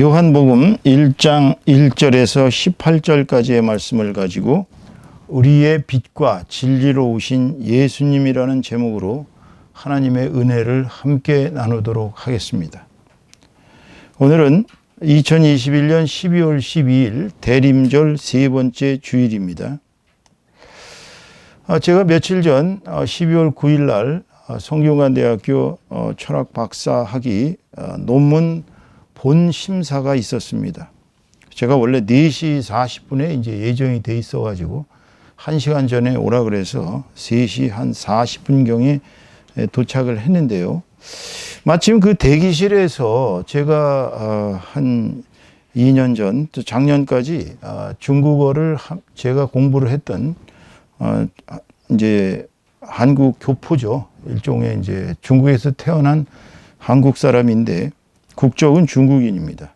요한복음 1장 1절에서 18절까지의 말씀을 가지고 우리의 빛과 진리로 오신 예수님이라는 제목으로 하나님의 은혜를 함께 나누도록 하겠습니다. 오늘은 2021년 12월 12일 대림절 세 번째 주일입니다. 제가 며칠 전 12월 9일 날 성균관대학교 철학 박사학위 논문 본 심사가 있었습니다. 제가 원래 4시 40분에 이제 예정이 돼 있어가지고 1시간 전에 오라 그래서 3시 한 40분경에 도착을 했는데요. 마침 그 대기실에서 제가 한 2년 전, 또 작년까지 중국어를 제가 공부를 했던 이제 한국 교포죠. 일종의 이제 중국에서 태어난 한국 사람인데 국적은 중국인입니다.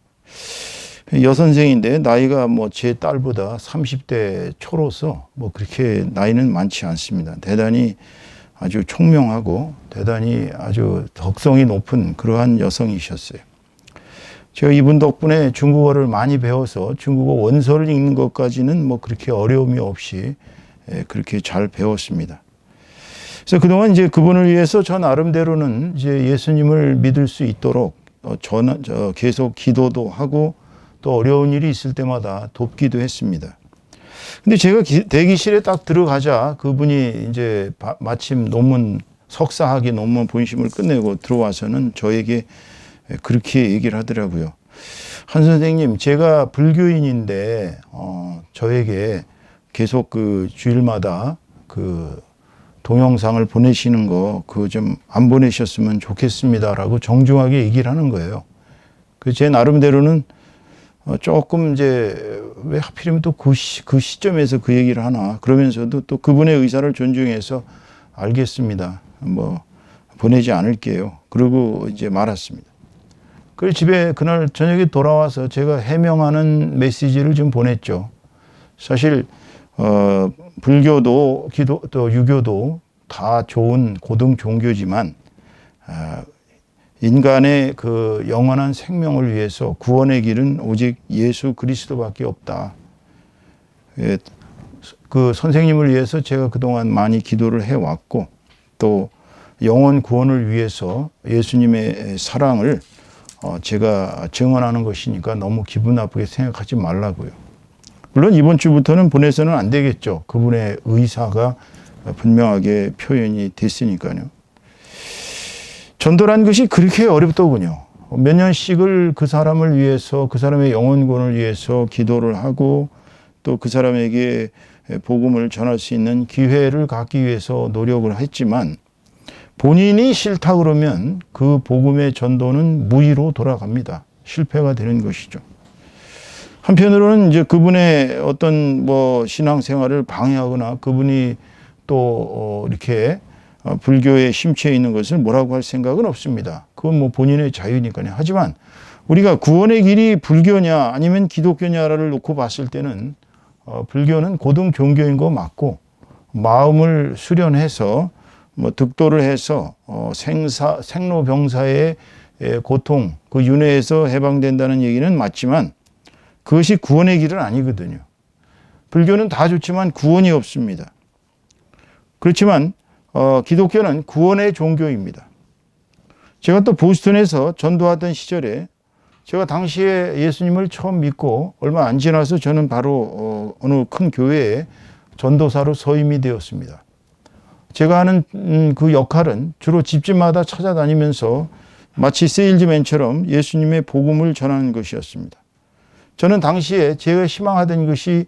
여선생인데 나이가 뭐 제 딸보다 30대 초로서 뭐 그렇게 나이는 많지 않습니다. 대단히 아주 총명하고 대단히 아주 덕성이 높은 그러한 여성이셨어요. 제가 이분 덕분에 중국어를 많이 배워서 중국어 원서를 읽는 것까지는 뭐 그렇게 어려움이 없이 그렇게 잘 배웠습니다. 그래서 그동안 이제 그분을 위해서 저 나름대로는 이제 예수님을 믿을 수 있도록 저는 계속 기도도 하고 또 어려운 일이 있을 때마다 돕기도 했습니다. 근데 제가 대기실에 딱 들어가자 그분이 이제 마침 석사학위 논문 본심을 끝내고 들어와서는 저에게 그렇게 얘기를 하더라고요. 한 선생님, 제가 불교인인데 저에게 계속 그 주일마다 그 동영상을 보내시는 거 그거 좀 안 보내셨으면 좋겠습니다라고 정중하게 얘기를 하는 거예요. 그 제 나름대로는 조금 이제 왜 하필이면 또 그 시점에서 그 얘기를 하나 그러면서도 또 그분의 의사를 존중해서 알겠습니다. 뭐 보내지 않을게요. 그러고 이제 말았습니다. 그래서 집에 그날 저녁에 돌아와서 제가 해명하는 메시지를 좀 보냈죠. 사실 불교도 기도 또 유교도 다 좋은 고등 종교지만 인간의 그 영원한 생명을 위해서 구원의 길은 오직 예수 그리스도밖에 없다. 그 선생님을 위해서 제가 그동안 많이 기도를 해왔고 또 영혼 구원을 위해서 예수님의 사랑을 제가 증언하는 것이니까 너무 기분 나쁘게 생각하지 말라고요. 물론 이번 주부터는 보내서는 안 되겠죠. 그분의 의사가 분명하게 표현이 됐으니까요. 전도란 것이 그렇게 어렵더군요. 몇 년씩을 그 사람을 위해서, 그 사람의 영혼구원을 위해서 기도를 하고 또 그 사람에게 복음을 전할 수 있는 기회를 갖기 위해서 노력을 했지만 본인이 싫다 그러면 그 복음의 전도는 무의로 돌아갑니다. 실패가 되는 것이죠. 한편으로는 이제 그분의 어떤 뭐 신앙생활을 방해하거나 그분이 또 이렇게 불교에 심취해 있는 것을 뭐라고 할 생각은 없습니다. 그건 뭐 본인의 자유니까요. 하지만 우리가 구원의 길이 불교냐 아니면 기독교냐를 놓고 봤을 때는 불교는 고등 종교인 거 맞고 마음을 수련해서 뭐 득도를 해서 생로병사의 고통 그 윤회에서 해방된다는 얘기는 맞지만 그것이 구원의 길은 아니거든요. 불교는 다 좋지만 구원이 없습니다. 그렇지만 기독교는 구원의 종교입니다. 제가 또 보스턴에서 전도하던 시절에 제가 당시에 예수님을 처음 믿고 얼마 안 지나서 저는 바로 어느 큰 교회에 전도사로 서임이 되었습니다. 제가 하는 그 역할은 주로 집집마다 찾아다니면서 마치 세일즈맨처럼 예수님의 복음을 전하는 것이었습니다. 저는 당시에 제가 희망하던 것이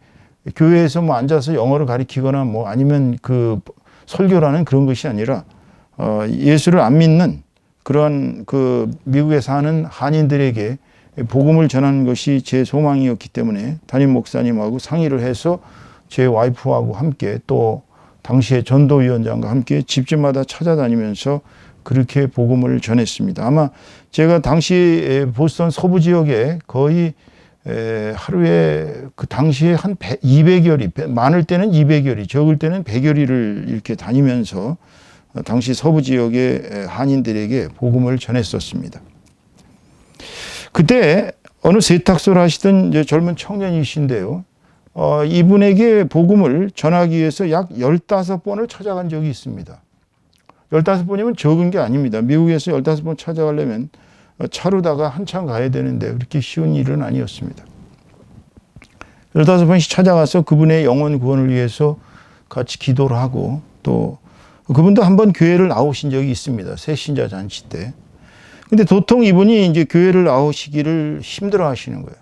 교회에서 뭐 앉아서 영어를 가리키거나 뭐 아니면 그 설교라는 그런 것이 아니라 예수를 안 믿는 그런 그 미국에 사는 한인들에게 복음을 전하는 것이 제 소망이었기 때문에 담임 목사님하고 상의를 해서 제 와이프하고 함께 또 당시에 전도위원장과 함께 집집마다 찾아다니면서 그렇게 복음을 전했습니다. 아마 제가 당시 보스턴 서부 지역에 거의 하루에 그 당시에 한 200여리, 많을 때는 200여리, 적을 때는 100여리를 이렇게 다니면서 당시 서부 지역의 한인들에게 복음을 전했었습니다. 그때 어느 세탁소를 하시던 이제 젊은 청년이신데요. 이분에게 복음을 전하기 위해서 약 15번을 찾아간 적이 있습니다. 15번이면 적은 게 아닙니다. 미국에서 15번 찾아가려면 차로다가 한참 가야 되는데 그렇게 쉬운 일은 아니었습니다. 15번씩 찾아가서 그분의 영혼 구원을 위해서 같이 기도를 하고 또 그분도 한번 교회를 나오신 적이 있습니다. 새신자 잔치 때. 근데 도통 이분이 이제 교회를 나오시기를 힘들어 하시는 거예요.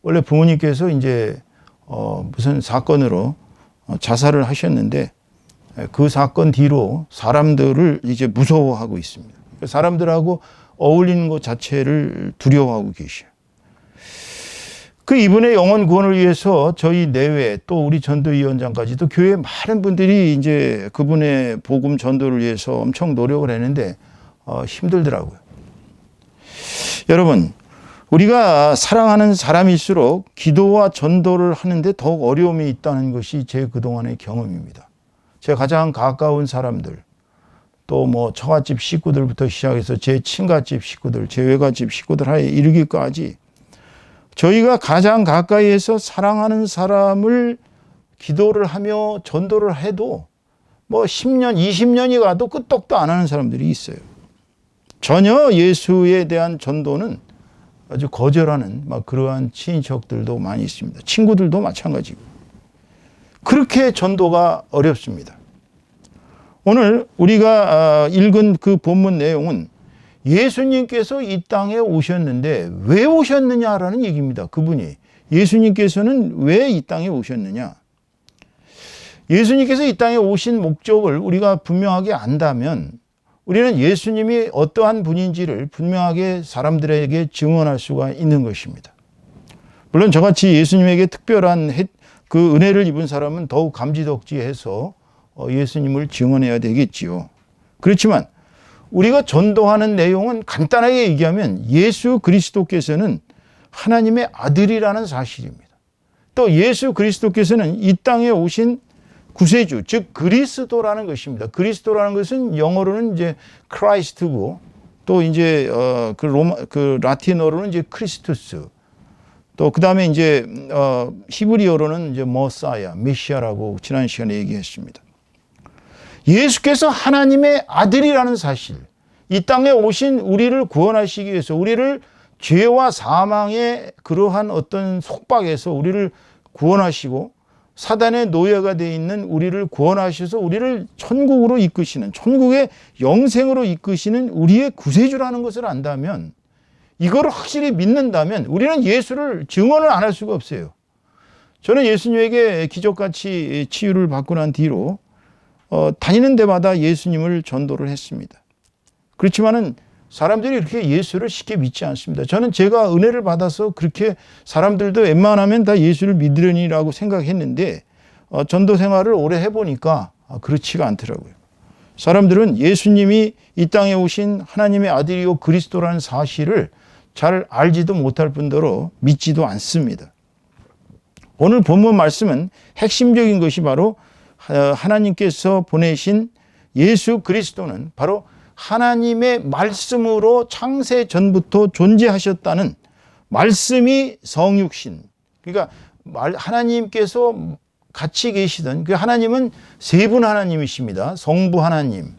원래 부모님께서 이제 무슨 사건으로 자살을 하셨는데 그 사건 뒤로 사람들을 이제 무서워하고 있습니다. 사람들하고 어울리는 것 자체를 두려워하고 계셔요. 그 이분의 영혼 구원을 위해서 저희 내외 또 우리 전도위원장까지도 교회 많은 분들이 이제 그분의 복음 전도를 위해서 엄청 노력을 했는데 힘들더라고요. 여러분, 우리가 사랑하는 사람일수록 기도와 전도를 하는데 더욱 어려움이 있다는 것이 제 그동안의 경험입니다. 제 가장 가까운 사람들, 또 뭐 처갓집 식구들부터 시작해서 제 친가집 식구들, 제 외갓집 식구들 하에 이르기까지 저희가 가장 가까이에서 사랑하는 사람을 기도를 하며 전도를 해도 뭐 10년, 20년이 가도 끄떡도 안 하는 사람들이 있어요. 전혀 예수에 대한 전도는 아주 거절하는 막 그러한 친인척들도 많이 있습니다. 친구들도 마찬가지고. 그렇게 전도가 어렵습니다. 오늘 우리가 읽은 그 본문 내용은 예수님께서 이 땅에 오셨는데 왜 오셨느냐라는 얘기입니다. 그분이. 예수님께서는 왜 이 땅에 오셨느냐. 예수님께서 이 땅에 오신 목적을 우리가 분명하게 안다면 우리는 예수님이 어떠한 분인지를 분명하게 사람들에게 증언할 수가 있는 것입니다. 물론 저같이 예수님에게 특별한 그 은혜를 입은 사람은 더욱 감지덕지해서 예수님을 증언해야 되겠지요. 그렇지만 우리가 전도하는 내용은 간단하게 얘기하면 예수 그리스도께서는 하나님의 아들이라는 사실입니다. 또 예수 그리스도께서는 이 땅에 오신 구세주, 즉 그리스도라는 것입니다. 그리스도라는 것은 영어로는 이제 크라이스트고 또 이제 그 라틴어로는 이제 크리스투스. 또 그다음에 이제 히브리어로는 이제 머사야, 메시아라고 지난 시간에 얘기했습니다. 예수께서 하나님의 아들이라는 사실, 이 땅에 오신 우리를 구원하시기 위해서 우리를 죄와 사망의 그러한 어떤 속박에서 우리를 구원하시고 사단의 노예가 되어 있는 우리를 구원하셔서 우리를 천국으로 이끄시는, 천국의 영생으로 이끄시는 우리의 구세주라는 것을 안다면, 이거를 확실히 믿는다면 우리는 예수를 증언을 안 할 수가 없어요. 저는 예수님에게 기적같이 치유를 받고 난 뒤로 다니는 데마다 예수님을 전도를 했습니다. 그렇지만은 사람들이 이렇게 예수를 쉽게 믿지 않습니다. 저는 제가 은혜를 받아서 그렇게 사람들도 웬만하면 다 예수를 믿으려니라고 생각했는데 전도 생활을 오래 해보니까 그렇지가 않더라고요. 사람들은 예수님이 이 땅에 오신 하나님의 아들이요 그리스도라는 사실을 잘 알지도 못할 뿐더러 믿지도 않습니다. 오늘 본문 말씀은 핵심적인 것이 바로 하나님께서 보내신 예수 그리스도는 바로 하나님의 말씀으로 창세 전부터 존재하셨다는 말씀이 성육신. 그러니까 하나님께서 같이 계시던 그 하나님은 세 분 하나님이십니다. 성부 하나님.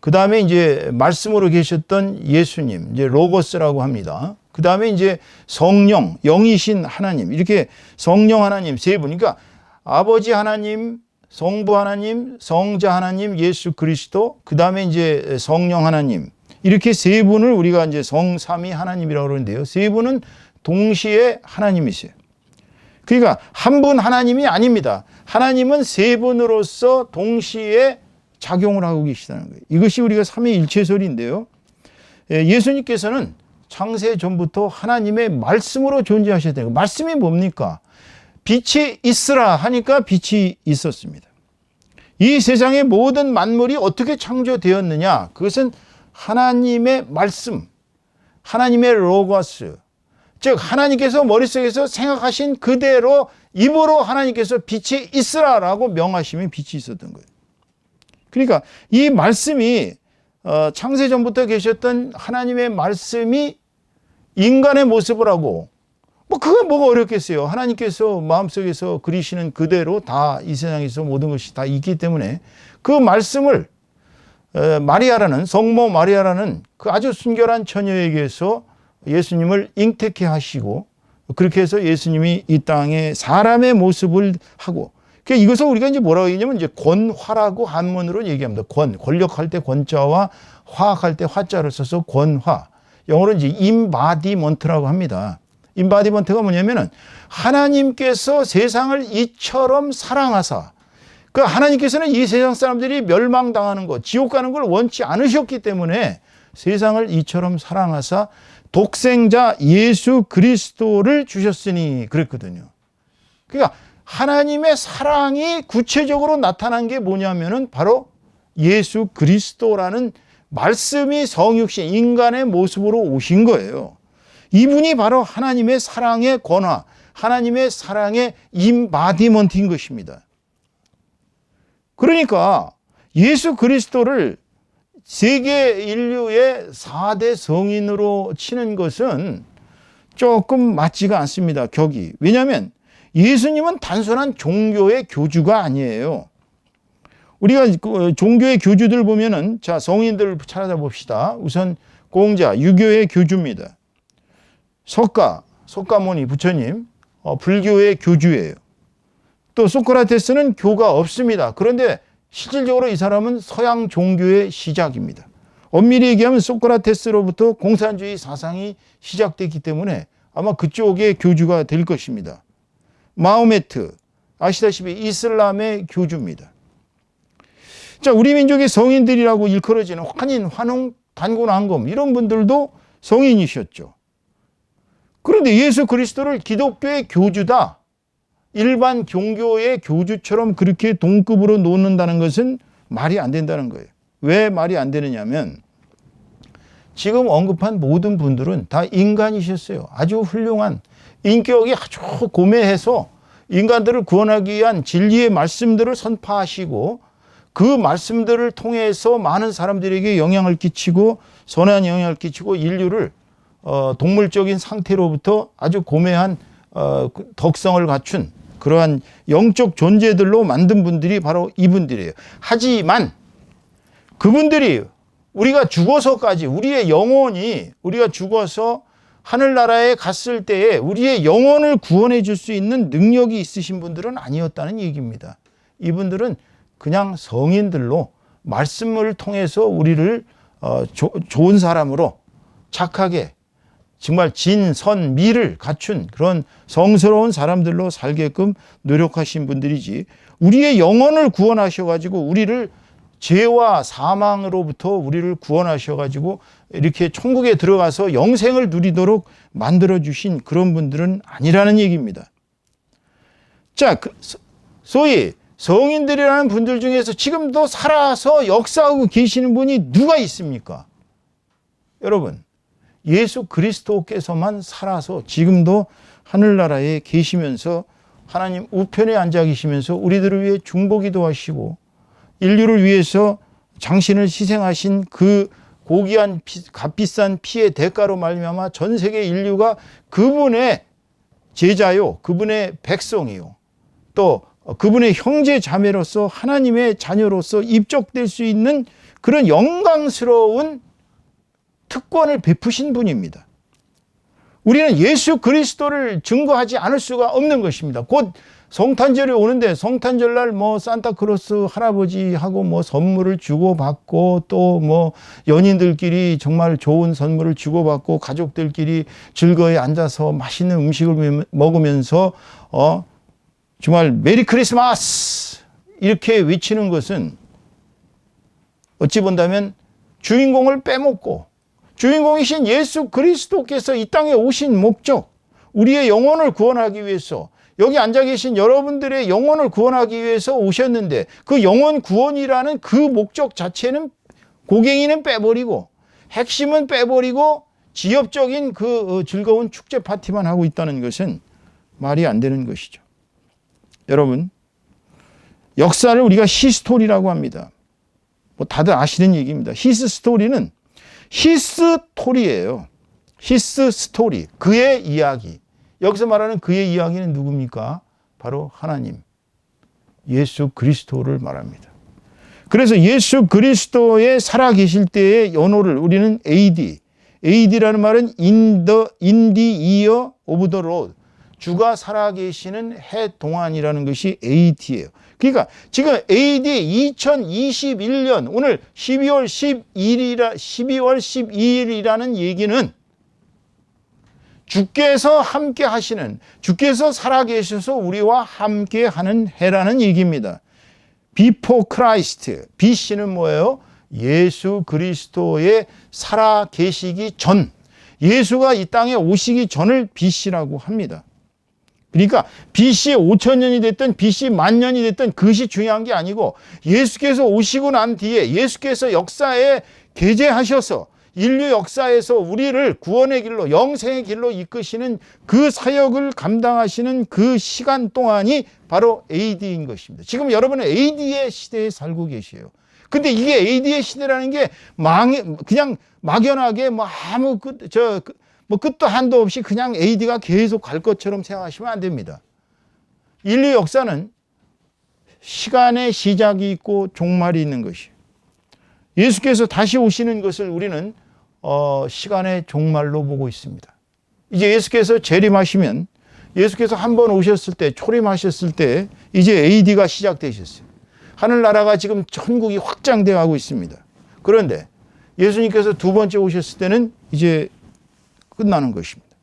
그 다음에 이제 말씀으로 계셨던 예수님, 이제 로고스라고 합니다. 그 다음에 이제 성령, 영이신 하나님. 이렇게 성령 하나님 세 분. 그러니까 아버지 하나님, 성부 하나님, 성자 하나님, 예수 그리스도, 그 다음에 이제 성령 하나님. 이렇게 세 분을 우리가 이제 성삼위 하나님이라고 그러는데요. 세 분은 동시에 하나님이세요. 그러니까 한 분 하나님이 아닙니다. 하나님은 세 분으로서 동시에 작용을 하고 계시다는 거예요. 이것이 우리가 삼위일체설인데요. 예수님께서는 창세 전부터 하나님의 말씀으로 존재하셨다는 거예요. 말씀이 뭡니까? 빛이 있으라 하니까 빛이 있었습니다. 이 세상의 모든 만물이 어떻게 창조되었느냐? 그것은 하나님의 말씀, 하나님의 로고스, 즉 하나님께서 머릿속에서 생각하신 그대로 입으로 하나님께서 빛이 있으라라고 명하시면 빛이 있었던 거예요. 그러니까 이 말씀이 창세 전부터 계셨던 하나님의 말씀이 인간의 모습을 하고 뭐 그거 뭐가 어렵겠어요. 하나님께서 마음속에서 그리시는 그대로 다 이 세상에서 모든 것이 다 있기 때문에 그 말씀을 마리아라는 성모 마리아라는 그 아주 순결한 처녀에게서 예수님을 잉태케 하시고 그렇게 해서 예수님이 이 땅에 사람의 모습을 하고 그러니까 이것을 우리가 이제 뭐라고 얘기하냐면 이제 권화라고 한문으로 얘기합니다. 권력할 때 권자와 화학할 때 화자를 써서 권화. 영어로 이제 임바디먼트라고 합니다. 임바디먼트가 뭐냐면은 하나님께서 세상을 이처럼 사랑하사 그 하나님께서는 이 세상 사람들이 멸망당하는 것, 지옥 가는 걸 원치 않으셨기 때문에 세상을 이처럼 사랑하사 독생자 예수 그리스도를 주셨으니 그랬거든요. 그러니까 하나님의 사랑이 구체적으로 나타난 게 뭐냐면은 바로 예수 그리스도라는 말씀이 성육신 인간의 모습으로 오신 거예요. 이분이 바로 하나님의 사랑의 권화, 하나님의 사랑의 임바디먼트인 것입니다. 그러니까 예수 그리스도를 세계 인류의 4대 성인으로 치는 것은 조금 맞지가 않습니다. 격이. 왜냐하면 예수님은 단순한 종교의 교주가 아니에요. 우리가 종교의 교주들 보면은 자 성인들을 찾아봅시다. 우선 공자, 유교의 교주입니다. 석가모니 부처님, 불교의 교주예요. 또 소크라테스는 교가 없습니다. 그런데 실질적으로 이 사람은 서양 종교의 시작입니다. 엄밀히 얘기하면 소크라테스로부터 공산주의 사상이 시작됐기 때문에 아마 그쪽의 교주가 될 것입니다. 마호메트, 아시다시피 이슬람의 교주입니다. 자, 우리 민족의 성인들이라고 일컬어지는 환인, 환웅, 단군, 안검 이런 분들도 성인이셨죠. 그런데 예수 그리스도를 기독교의 교주다, 일반 종교의 교주처럼 그렇게 동급으로 놓는다는 것은 말이 안 된다는 거예요. 왜 말이 안 되느냐면 지금 언급한 모든 분들은 다 인간이셨어요. 아주 훌륭한 인격이 아주 고매해서 인간들을 구원하기 위한 진리의 말씀들을 선포하시고 그 말씀들을 통해서 많은 사람들에게 영향을 끼치고 선한 영향을 끼치고 인류를 동물적인 상태로부터 아주 고매한 덕성을 갖춘 그러한 영적 존재들로 만든 분들이 바로 이분들이에요. 하지만 그분들이 우리가 죽어서까지 우리의 영혼이 우리가 죽어서 하늘나라에 갔을 때에 우리의 영혼을 구원해 줄 수 있는 능력이 있으신 분들은 아니었다는 얘기입니다. 이분들은 그냥 성인들로 말씀을 통해서 우리를 좋은 사람으로 착하게 정말 진, 선, 미를 갖춘 그런 성스러운 사람들로 살게끔 노력하신 분들이지 우리의 영혼을 구원하셔가지고 우리를 죄와 사망으로부터 우리를 구원하셔가지고 이렇게 천국에 들어가서 영생을 누리도록 만들어주신 그런 분들은 아니라는 얘기입니다. 자, 소위 성인들이라는 분들 중에서 지금도 살아서 역사하고 계시는 분이 누가 있습니까? 여러분, 예수 그리스도께서만 살아서 지금도 하늘나라에 계시면서 하나님 우편에 앉아 계시면서 우리들을 위해 중보기도 하시고 인류를 위해서 장신을 희생하신 그 고귀한 값비싼 피의 대가로 말미암아 전 세계 인류가 그분의 제자요, 그분의 백성이요, 또 그분의 형제 자매로서 하나님의 자녀로서 입적될 수 있는 그런 영광스러운 특권을 베푸신 분입니다. 우리는 예수 그리스도를 증거하지 않을 수가 없는 것입니다. 곧 성탄절이 오는데 성탄절날 뭐 산타크로스 할아버지하고 뭐 선물을 주고받고 또 뭐 연인들끼리 정말 좋은 선물을 주고받고 가족들끼리 즐거이 앉아서 맛있는 음식을 먹으면서 정말 메리 크리스마스 이렇게 외치는 것은 어찌 본다면 주인공을 빼먹고 주인공이신 예수 그리스도께서 이 땅에 오신 목적, 우리의 영혼을 구원하기 위해서 여기 앉아 계신 여러분들의 영혼을 구원하기 위해서 오셨는데 그 영혼 구원이라는 그 목적 자체는 고갱이는 빼버리고 핵심은 빼버리고 지엽적인 그 즐거운 축제 파티만 하고 있다는 것은 말이 안 되는 것이죠. 여러분, 역사를 우리가 히스토리라고 합니다. 뭐 다들 아시는 얘기입니다. 히스토리는 히스토리예요. 히스토리, 그의 이야기. 여기서 말하는 그의 이야기는 누굽니까? 바로 하나님, 예수 그리스도를 말합니다. 그래서 예수 그리스도의 살아계실 때의 연호를 우리는 AD라는 말은 in the year of the Lord, 주가 살아계시는 해 동안이라는 것이 AD예요. 그러니까 지금 AD 2021년 오늘 12월 12일이라는 얘기는 주께서 함께 하시는, 주께서 살아계셔서 우리와 함께 하는 해라는 얘기입니다. Before Christ, BC는 뭐예요? 예수 그리스도의 살아계시기 전, 예수가 이 땅에 오시기 전을 BC라고 합니다. 그러니까 BC 5천년이 됐든 BC 만년이 됐든 그것이 중요한 게 아니고 예수께서 오시고 난 뒤에 예수께서 역사에 계제하셔서 인류 역사에서 우리를 구원의 길로, 영생의 길로 이끄시는 그 사역을 감당하시는 그 시간 동안이 바로 AD인 것입니다. 지금 여러분은 AD의 시대에 살고 계세요. 근데 이게 AD의 시대라는 게 그냥 막연하게 뭐 아무 끝도 한도 없이 그냥 AD가 계속 갈 것처럼 생각하시면 안 됩니다. 인류 역사는 시간의 시작이 있고 종말이 있는 것이에요. 예수께서 다시 오시는 것을 우리는 시간의 종말로 보고 있습니다. 이제 예수께서 재림하시면, 예수께서 한 번 오셨을 때, 초림하셨을 때 이제 AD가 시작되셨어요. 하늘나라가 지금 천국이 확장되어 가고 있습니다. 그런데 예수님께서 두 번째 오셨을 때는 이제 끝나는 것입니다.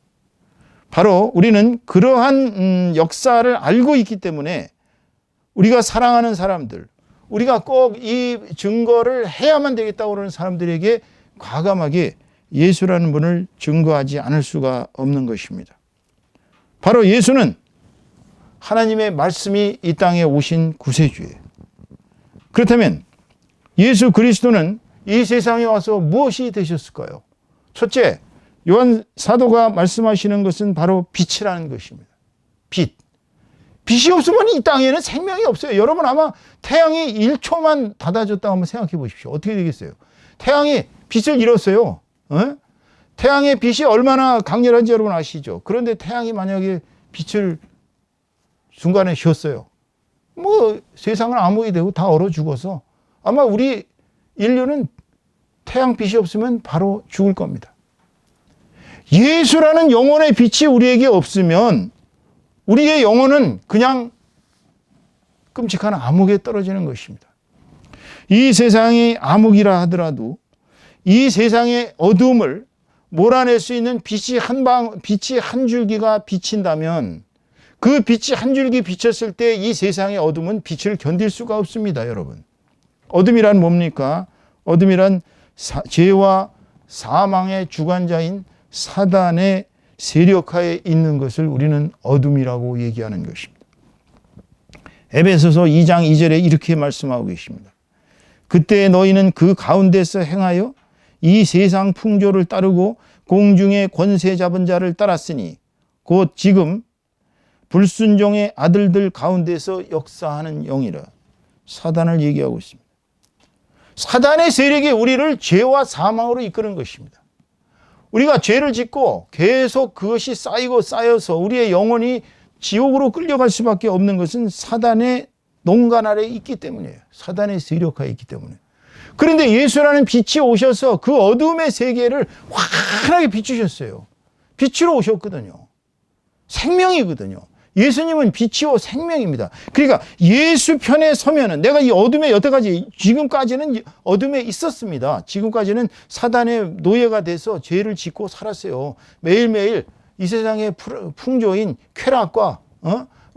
바로 우리는 그러한 역사를 알고 있기 때문에 우리가 사랑하는 사람들, 우리가 꼭 이 증거를 해야만 되겠다고 그러는 사람들에게 과감하게 예수라는 분을 증거하지 않을 수가 없는 것입니다. 바로 예수는 하나님의 말씀이 이 땅에 오신 구세주예요. 그렇다면 예수 그리스도는 이 세상에 와서 무엇이 되셨을까요? 첫째, 요한 사도가 말씀하시는 것은 바로 빛이라는 것입니다. 빛. 빛이 없으면 이 땅에는 생명이 없어요. 여러분 아마 태양이 1초만 닫아졌다고 한번 생각해 보십시오. 어떻게 되겠어요? 태양이 빛을 잃었어요. 태양의 빛이 얼마나 강렬한지 여러분 아시죠? 그런데 태양이 만약에 빛을 중간에 쉬었어요. 뭐 세상은 암흑이 되고 다 얼어 죽어서 아마 우리 인류는 태양빛이 없으면 바로 죽을 겁니다. 예수라는 영혼의 빛이 우리에게 없으면 우리의 영혼은 그냥 끔찍한 암흑에 떨어지는 것입니다. 이 세상이 암흑이라 하더라도 이 세상의 어두움을 몰아낼 수 있는 빛이 한 줄기가 비친다면 그 빛이 한 줄기 비쳤을 때 이 세상의 어둠은 빛을 견딜 수가 없습니다, 여러분. 어둠이란 뭡니까? 어둠이란 죄와 사망의 주관자인 사단의 세력하에 있는 것을 우리는 어둠이라고 얘기하는 것입니다. 에베소서 2장 2절에 이렇게 말씀하고 계십니다. 그때 너희는 그 가운데서 행하여 이 세상 풍조를 따르고 공중의 권세 잡은 자를 따랐으니 곧 지금 불순종의 아들들 가운데서 역사하는 영이라. 사단을 얘기하고 있습니다. 사단의 세력이 우리를 죄와 사망으로 이끄는 것입니다. 우리가 죄를 짓고 계속 그것이 쌓이고 쌓여서 우리의 영혼이 지옥으로 끌려갈 수밖에 없는 것은 사단의 농간 아래에 있기 때문이에요. 사단의 세력하에 있기 때문에. 그런데 예수라는 빛이 오셔서 그 어둠의 세계를 환하게 비추셨어요. 빛으로 오셨거든요. 생명이거든요. 예수님은 빛이요 생명입니다. 그러니까 예수 편에 서면은 내가 이 어둠에 여태까지 지금까지는 어둠에 있었습니다. 지금까지는 사단의 노예가 돼서 죄를 짓고 살았어요. 매일매일 이 세상의 풍조인 쾌락과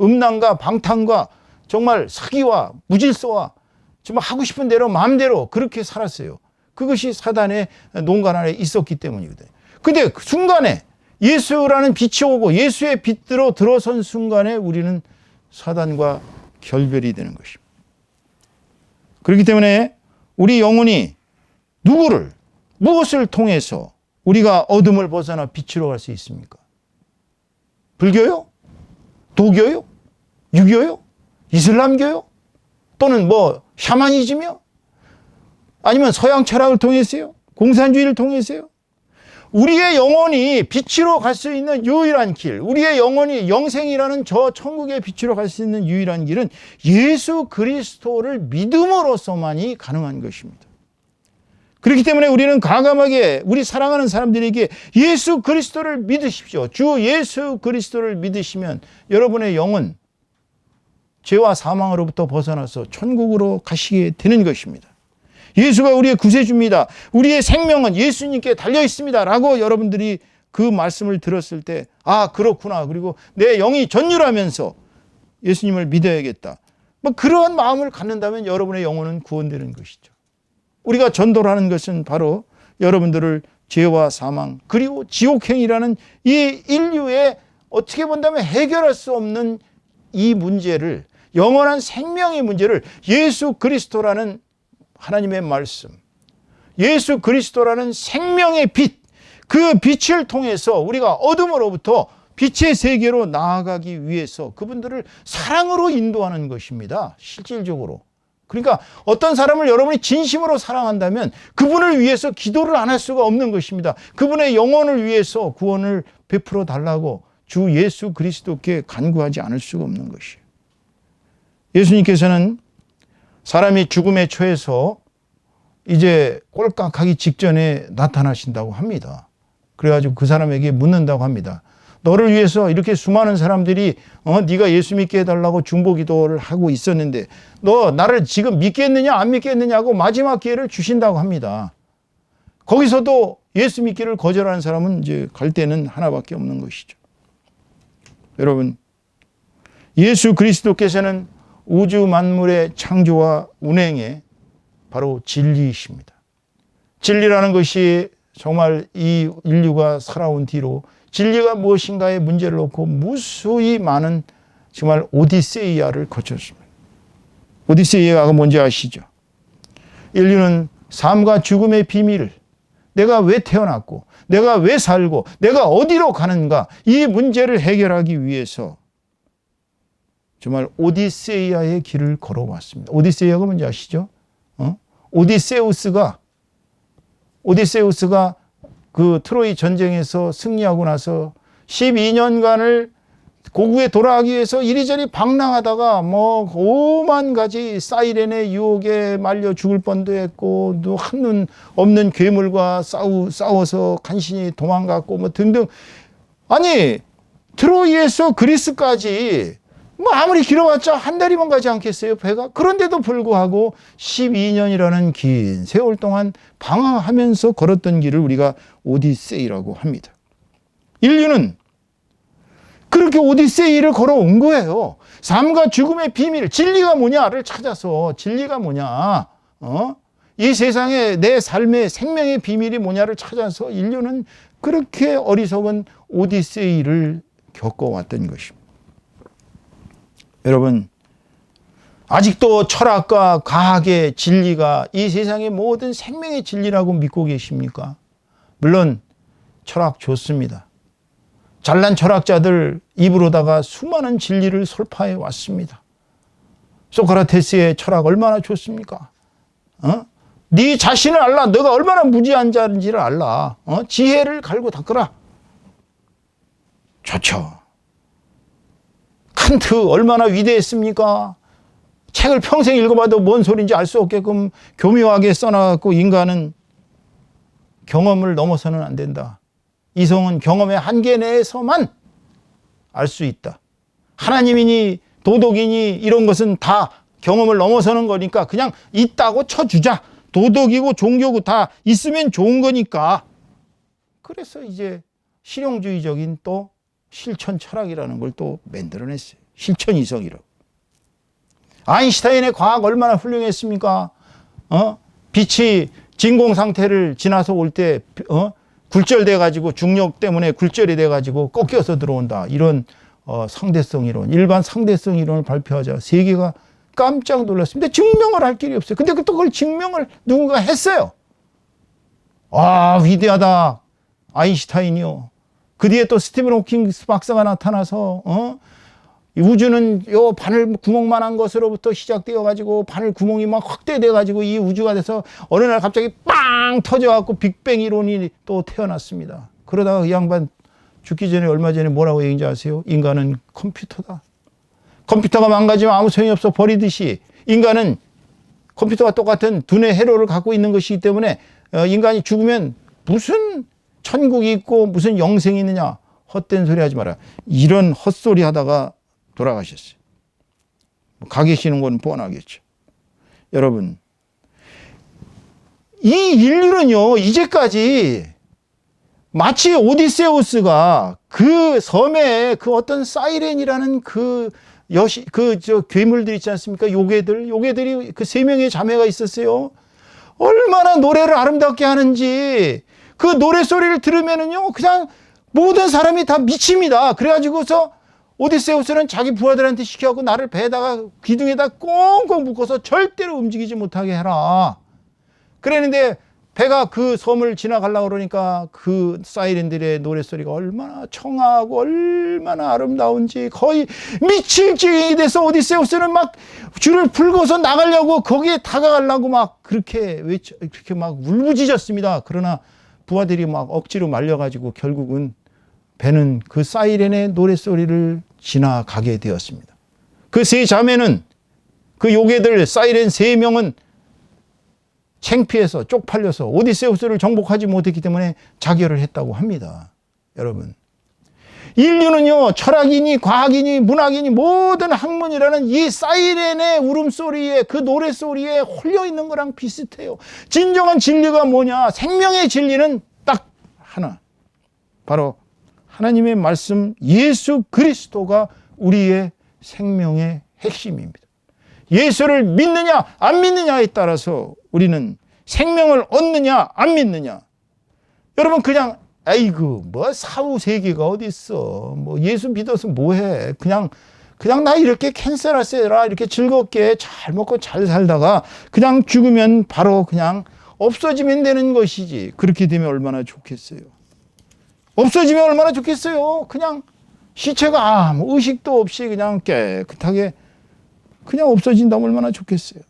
음란과 방탕과 정말 사기와 무질서와 정말 하고 싶은 대로 마음대로 그렇게 살았어요. 그것이 사단의 농간 안에 있었기 때문이거든요. 근데 그 순간에 예수라는 빛이 오고 예수의 빛으로 들어선 순간에 우리는 사단과 결별이 되는 것입니다. 그렇기 때문에 우리 영혼이 무엇을 통해서 우리가 어둠을 벗어나 빛으로 갈 수 있습니까? 불교요? 도교요? 유교요? 이슬람교요? 또는 샤머니즘이요? 아니면 서양 철학을 통해서요? 공산주의를 통해서요? 우리의 영혼이 빛으로 갈 수 있는 유일한 길, 우리의 영혼이 영생이라는 저 천국의 빛으로 갈 수 있는 유일한 길은 예수 그리스도를 믿음으로서만이 가능한 것입니다. 그렇기 때문에 우리는 과감하게 우리 사랑하는 사람들에게 예수 그리스도를 믿으십시오. 주 예수 그리스도를 믿으시면 여러분의 영은 죄와 사망으로부터 벗어나서 천국으로 가시게 되는 것입니다. 예수가 우리의 구세주입니다. 우리의 생명은 예수님께 달려 있습니다. 라고 여러분들이 그 말씀을 들었을 때, 아, 그렇구나. 그리고 내 영이 전율하면서 예수님을 믿어야겠다. 뭐 그런 마음을 갖는다면 여러분의 영혼은 구원되는 것이죠. 우리가 전도를 하는 것은 바로 여러분들을 죄와 사망 그리고 지옥행이라는 이 인류의 어떻게 본다면 해결할 수 없는 이 문제를, 영원한 생명의 문제를 예수 그리스도라는 하나님의 말씀, 예수 그리스도라는 생명의 빛, 그 빛을 통해서 우리가 어둠으로부터 빛의 세계로 나아가기 위해서 그분들을 사랑으로 인도하는 것입니다. 실질적으로. 그러니까 어떤 사람을 여러분이 진심으로 사랑한다면 그분을 위해서 기도를 안 할 수가 없는 것입니다. 그분의 영혼을 위해서 구원을 베풀어 달라고 주 예수 그리스도께 간구하지 않을 수가 없는 것이에요. 예수님께서는 사람이 죽음에 처해서 이제 꼴깍하기 직전에 나타나신다고 합니다. 그래가지고 그 사람에게 묻는다고 합니다. 너를 위해서 이렇게 수많은 사람들이 네가 예수 믿게 해달라고 중보기도를 하고 있었는데 너 나를 지금 믿겠느냐 안 믿겠느냐고 마지막 기회를 주신다고 합니다. 거기서도 예수 믿기를 거절하는 사람은 이제 갈 데는 하나밖에 없는 것이죠. 여러분, 예수 그리스도께서는 우주 만물의 창조와 운행에 바로 진리이십니다. 진리라는 것이 정말 이 인류가 살아온 뒤로 진리가 무엇인가의 문제를 놓고 무수히 많은 정말 오디세이아를 거쳤습니다. 오디세이아가 뭔지 아시죠? 인류는 삶과 죽음의 비밀을, 내가 왜 태어났고 내가 왜 살고 내가 어디로 가는가, 이 문제를 해결하기 위해서 정말 오디세이아의 길을 걸어왔습니다. 오디세이아가 뭔지 아시죠? 오디세우스가 그 트로이 전쟁에서 승리하고 나서 12년간을 고국에 돌아가기 위해서 이리저리 방랑하다가 뭐 오만 가지 사이렌의 유혹에 말려 죽을 뻔도 했고, 또 한눈 없는 괴물과 싸워서 간신히 도망갔고 뭐 등등. 아니, 트로이에서 그리스까지 뭐 아무리 길어봤자 한 달이면 가지 않겠어요, 배가? 그런데도 불구하고 12년이라는 긴 세월 동안 방황하면서 걸었던 길을 우리가 오디세이라고 합니다. 인류는 그렇게 오디세이를 걸어온 거예요. 삶과 죽음의 비밀, 진리가 뭐냐를 찾아서, 진리가 뭐냐, 이 세상에 내 삶의 생명의 비밀이 뭐냐를 찾아서 인류는 그렇게 어리석은 오디세이를 겪어왔던 것입니다. 여러분, 아직도 철학과 과학의 진리가 이 세상의 모든 생명의 진리라고 믿고 계십니까? 물론 철학 좋습니다. 잘난 철학자들 입으로다가 수많은 진리를 설파해 왔습니다. 소크라테스의 철학 얼마나 좋습니까? 네 자신을 알라. 너가 얼마나 무지한 자인지를 알라. 지혜를 갈고 닦으라. 좋죠. 칸트 얼마나 위대했습니까? 책을 평생 읽어봐도 뭔 소리인지 알 수 없게끔 교묘하게 써놔갖고 인간은 경험을 넘어서는 안 된다. 이성은 경험의 한계 내에서만 알 수 있다. 하나님이니 도덕이니 이런 것은 다 경험을 넘어서는 거니까 그냥 있다고 쳐주자. 도덕이고 종교고 다 있으면 좋은 거니까. 그래서 이제 실용주의적인 또 실천 철학이라는 걸 또 만들어냈어요. 실천 이성이라고. 아인슈타인의 과학 얼마나 훌륭했습니까? 빛이 진공 상태를 지나서 올 때 굴절돼 가지고 중력 때문에 굴절이 돼 가지고 꺾여서 들어온다. 이런 상대성 이론, 일반 상대성 이론을 발표하자 세계가 깜짝 놀랐습니다. 증명을 할 길이 없어요. 근데 또 그걸 증명을 누군가 했어요. 아, 위대하다. 아인슈타인이요. 그 뒤에 또 스티븐 호킹스 박사가 나타나서 이 우주는 요 바늘 구멍만한 것으로부터 시작되어 가지고 바늘 구멍이 막 확대돼 가지고 이 우주가 돼서 어느 날 갑자기 빵 터져 갖고 빅뱅 이론이 또 태어났습니다. 그러다가 이 양반 죽기 전에 얼마 전에 뭐라고 얘기인지 아세요? 인간은 컴퓨터다. 컴퓨터가 망가지면 아무 소용이 없어 버리듯이 인간은 컴퓨터와 똑같은 두뇌 회로를 갖고 있는 것이기 때문에 인간이 죽으면 무슨 천국이 있고 무슨 영생이 있느냐. 헛된 소리 하지 마라. 이런 헛소리 하다가 돌아가셨어요. 가 계시는 건 뻔하겠죠. 여러분, 이 인류는요, 이제까지 마치 오디세우스가 그 섬에 그 어떤 사이렌이라는 괴물들 있지 않습니까? 요괴들이 그 세 명의 자매가 있었어요. 얼마나 노래를 아름답게 하는지 그 노래소리를 들으면은요, 그냥 모든 사람이 다 미칩니다. 그래가지고서 오디세우스는 자기 부하들한테 시켜갖고 나를 배에다가 기둥에다 꽁꽁 묶어서 절대로 움직이지 못하게 해라. 그랬는데 배가 그 섬을 지나가려고 그러니까 그 사이렌들의 노래소리가 얼마나 청아하고 얼마나 아름다운지 거의 미칠 지경이 돼서 오디세우스는 막 줄을 풀고서 나가려고 거기에 다가가려고 막 그렇게 막 울부짖었습니다. 그러나 부하들이 막 억지로 말려가지고 결국은 배는 그 사이렌의 노래소리를 지나가게 되었습니다. 그 세 자매는 그 요괴들 사이렌 세 명은 창피해서 쪽팔려서 오디세우스를 정복하지 못했기 때문에 자결을 했다고 합니다. 여러분, 인류는요, 철학이니 과학이니 문학이니 모든 학문이라는 이 사이렌의 울음소리에 그 노래소리에 홀려 있는 거랑 비슷해요. 진정한 진리가 뭐냐? 생명의 진리는 딱 하나, 바로 하나님의 말씀 예수 그리스도가 우리의 생명의 핵심입니다. 예수를 믿느냐 안 믿느냐에 따라서 우리는 생명을 얻느냐 안 믿느냐. 여러분, 그냥 아이고 뭐 사후 세계가 어디 있어, 뭐 예수 믿어서 뭐해, 그냥 나 이렇게 캔슬하세라, 이렇게 즐겁게 잘 먹고 잘 살다가 그냥 죽으면 바로 그냥 없어지면 되는 것이지. 그렇게 되면 얼마나 좋겠어요. 없어지면 얼마나 좋겠어요. 그냥 시체가 아무 의식도 없이 그냥 깨끗하게 그냥 없어진다면 얼마나 좋겠어요.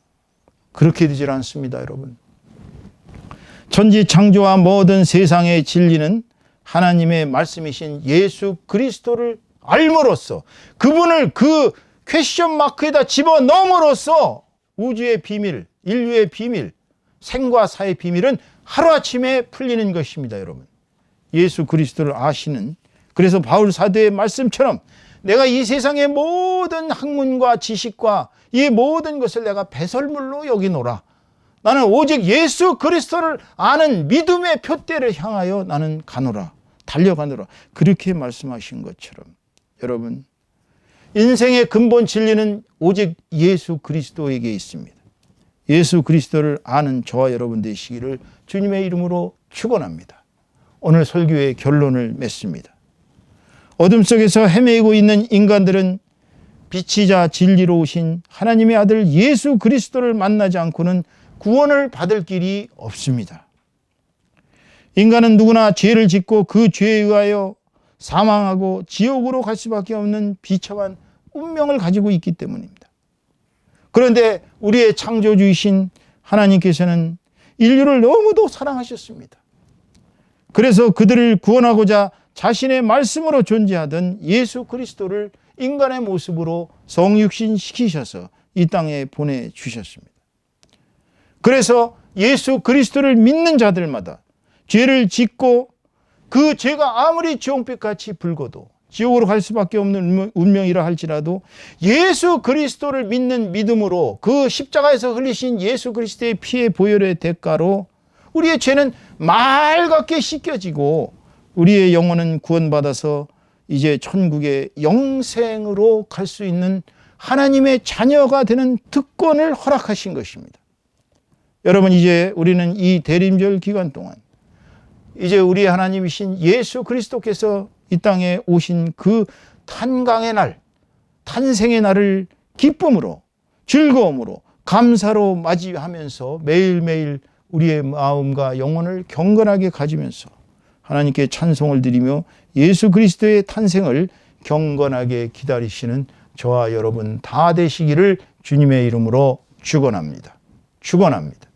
그렇게 되질 않습니다, 여러분. 천지 창조와 모든 세상의 진리는 하나님의 말씀이신 예수 그리스도를 알므로써, 그분을 그 퀘스천 마크에다 집어넣음으로써 우주의 비밀, 인류의 비밀, 생과 사의 비밀은 하루아침에 풀리는 것입니다, 여러분. 예수 그리스도를 아시는, 그래서 바울 사도의 말씀처럼 내가 이 세상의 모든 학문과 지식과 이 모든 것을 내가 배설물로 여기노라. 나는 오직 예수 그리스도를 아는 믿음의 표대를 향하여 나는 가노라, 달려가노라. 그렇게 말씀하신 것처럼 여러분, 인생의 근본 진리는 오직 예수 그리스도에게 있습니다. 예수 그리스도를 아는 저와 여러분 되시기를 주님의 이름으로 축원합니다. 오늘 설교의 결론을 맺습니다. 어둠 속에서 헤매고 있는 인간들은 빛이자 진리로 오신 하나님의 아들 예수 그리스도를 만나지 않고는 구원을 받을 길이 없습니다. 인간은 누구나 죄를 짓고 그 죄에 의하여 사망하고 지옥으로 갈 수밖에 없는 비참한 운명을 가지고 있기 때문입니다. 그런데 우리의 창조주이신 하나님께서는 인류를 너무도 사랑하셨습니다. 그래서 그들을 구원하고자 자신의 말씀으로 존재하던 예수 그리스도를 인간의 모습으로 성육신 시키셔서 이 땅에 보내주셨습니다. 그래서 예수 그리스도를 믿는 자들마다 죄를 짓고 그 죄가 아무리 지옥빛같이 붉어도 지옥으로 갈 수밖에 없는 운명이라 할지라도 예수 그리스도를 믿는 믿음으로 그 십자가에서 흘리신 예수 그리스도의 피의 보혈의 대가로 우리의 죄는 맑게 씻겨지고 우리의 영혼은 구원받아서 이제 천국의 영생으로 갈 수 있는 하나님의 자녀가 되는 특권을 허락하신 것입니다. 여러분, 이제 우리는 이 대림절 기간 동안 이제 우리의 하나님이신 예수 그리스도께서 이 땅에 오신 그 탄광의 날, 탄생의 날을 기쁨으로, 즐거움으로, 감사로 맞이하면서 매일매일 우리의 마음과 영혼을 경건하게 가지면서 하나님께 찬송을 드리며 예수 그리스도의 탄생을 경건하게 기다리시는 저와 여러분 다 되시기를 주님의 이름으로 축원합니다. 축원합니다.